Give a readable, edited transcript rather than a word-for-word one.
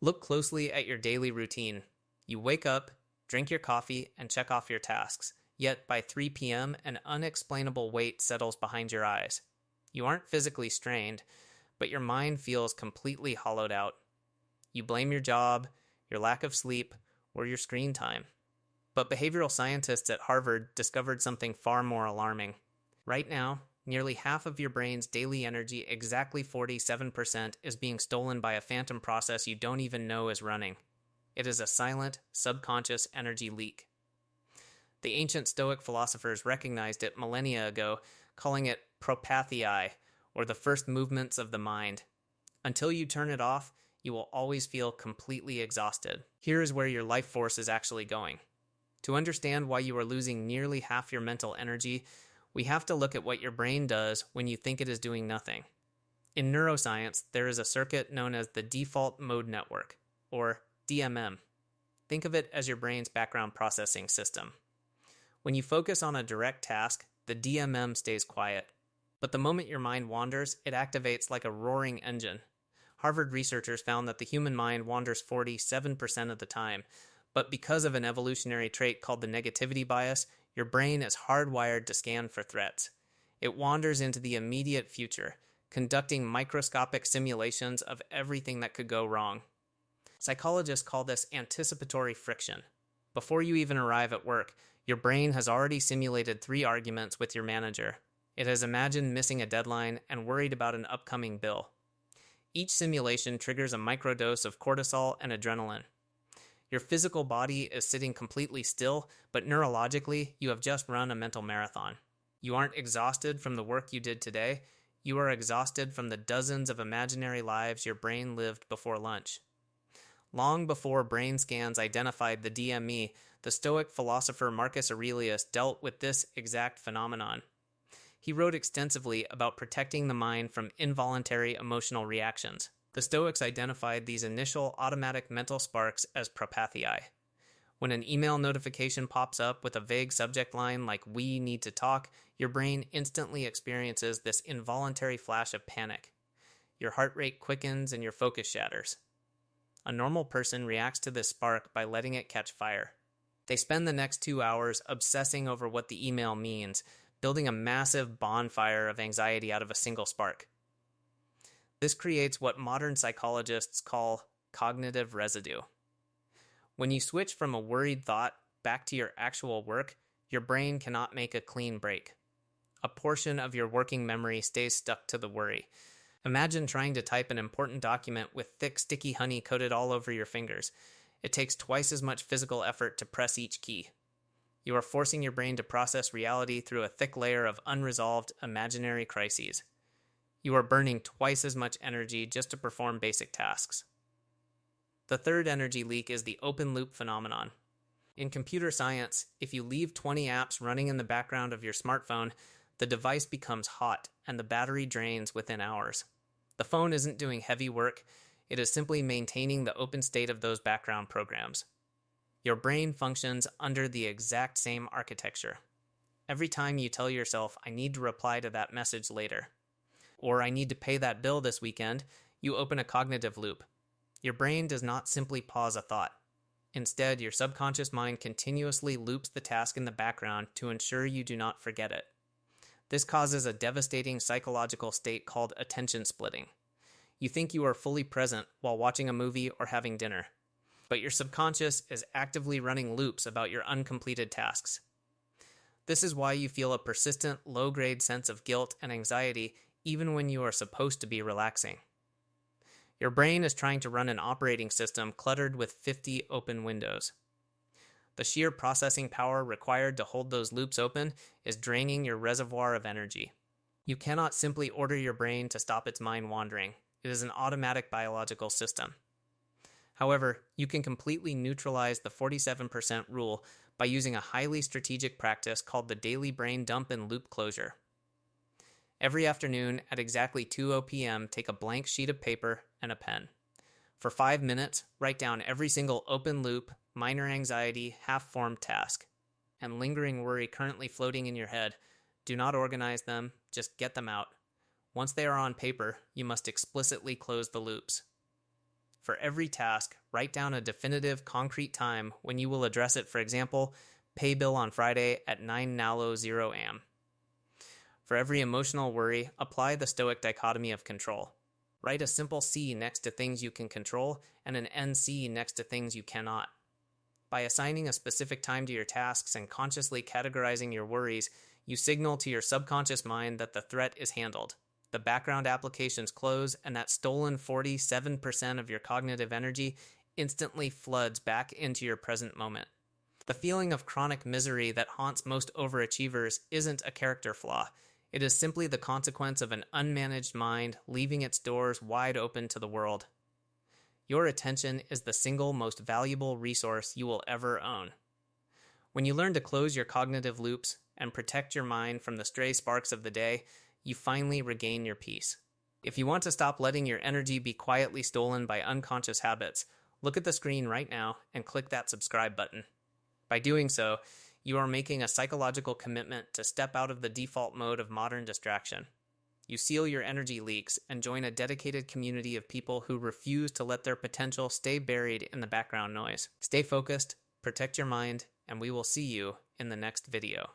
Look closely at your daily routine. You wake up, drink your coffee, and check off your tasks. Yet by 3 p.m., an unexplainable weight settles behind your eyes. You aren't physically strained, but your mind feels completely hollowed out. You blame your job, your lack of sleep, or your screen time. But behavioral scientists at Harvard discovered something far more alarming. Right now, nearly half of your brain's daily energy, exactly 47%, is being stolen by a phantom process you don't even know is running. It is a silent, subconscious energy leak. The ancient Stoic philosophers recognized it millennia ago, calling it propathei, or the first movements of the mind. Until you turn it off, you will always feel completely exhausted. Here is where your life force is actually going. To understand why you are losing nearly half your mental energy, we have to look at what your brain does when you think it is doing nothing. In neuroscience, there is a circuit known as the default mode network, or DMM. Think of it as your brain's background processing system. When you focus on a direct task, the DMM stays quiet. But the moment your mind wanders, it activates like a roaring engine. Harvard researchers found that the human mind wanders 47% of the time, but because of an evolutionary trait called the negativity bias, your brain is hardwired to scan for threats. It wanders into the immediate future, conducting microscopic simulations of everything that could go wrong. Psychologists call this anticipatory friction. Before you even arrive at work, your brain has already simulated 3 arguments with your manager. It has imagined missing a deadline and worried about an upcoming bill. Each simulation triggers a microdose of cortisol and adrenaline. Your physical body is sitting completely still, but neurologically, you have just run a mental marathon. You aren't exhausted from the work you did today. You are exhausted from the dozens of imaginary lives your brain lived before lunch. Long before brain scans identified the DME, the Stoic philosopher Marcus Aurelius dealt with this exact phenomenon. He wrote extensively about protecting the mind from involuntary emotional reactions. The Stoics identified these initial automatic mental sparks as propathei. When an email notification pops up with a vague subject line like "we need to talk," your brain instantly experiences this involuntary flash of panic. Your heart rate quickens and your focus shatters. A normal person reacts to this spark by letting it catch fire. They spend the next 2 hours obsessing over what the email means, building a massive bonfire of anxiety out of a single spark. This creates what modern psychologists call cognitive residue. When you switch from a worried thought back to your actual work, your brain cannot make a clean break. A portion of your working memory stays stuck to the worry. Imagine trying to type an important document with thick, sticky honey coated all over your fingers. It takes twice as much physical effort to press each key. You are forcing your brain to process reality through a thick layer of unresolved, imaginary crises. You are burning twice as much energy just to perform basic tasks. The third energy leak is the open loop phenomenon. In computer science, if you leave 20 apps running in the background of your smartphone, the device becomes hot and the battery drains within hours. The phone isn't doing heavy work, it is simply maintaining the open state of those background programs. Your brain functions under the exact same architecture. Every time you tell yourself, "I need to reply to that message later," or "I need to pay that bill this weekend," you open a cognitive loop. Your brain does not simply pause a thought. Instead, your subconscious mind continuously loops the task in the background to ensure you do not forget it. This causes a devastating psychological state called attention splitting. You think you are fully present while watching a movie or having dinner, but your subconscious is actively running loops about your uncompleted tasks. This is why you feel a persistent, low-grade sense of guilt and anxiety even when you are supposed to be relaxing. Your brain is trying to run an operating system cluttered with 50 open windows. The sheer processing power required to hold those loops open is draining your reservoir of energy. You cannot simply order your brain to stop its mind wandering. It is an automatic biological system. However, you can completely neutralize the 47% rule by using a highly strategic practice called the daily brain dump and loop closure. Every afternoon at exactly 2 p.m., take a blank sheet of paper and a pen. For 5 minutes, write down every single open loop, minor anxiety, half-formed task, and lingering worry currently floating in your head. Do not organize them, just get them out. Once they are on paper, you must explicitly close the loops. For every task, write down a definitive, concrete time when you will address it. For example, pay bill on Friday at 9:00 am. For every emotional worry, apply the Stoic dichotomy of control. Write a simple C next to things you can control and an NC next to things you cannot. By assigning a specific time to your tasks and consciously categorizing your worries, you signal to your subconscious mind that the threat is handled. The background applications close, and that stolen 47% of your cognitive energy instantly floods back into your present moment. The feeling of chronic misery that haunts most overachievers isn't a character flaw. It is simply the consequence of an unmanaged mind leaving its doors wide open to the world. Your attention is the single most valuable resource you will ever own. When you learn to close your cognitive loops and protect your mind from the stray sparks of the day, you finally regain your peace. If you want to stop letting your energy be quietly stolen by unconscious habits, look at the screen right now and click that subscribe button. By doing so, you are making a psychological commitment to step out of the default mode of modern distraction. You seal your energy leaks and join a dedicated community of people who refuse to let their potential stay buried in the background noise. Stay focused, protect your mind, and we will see you in the next video.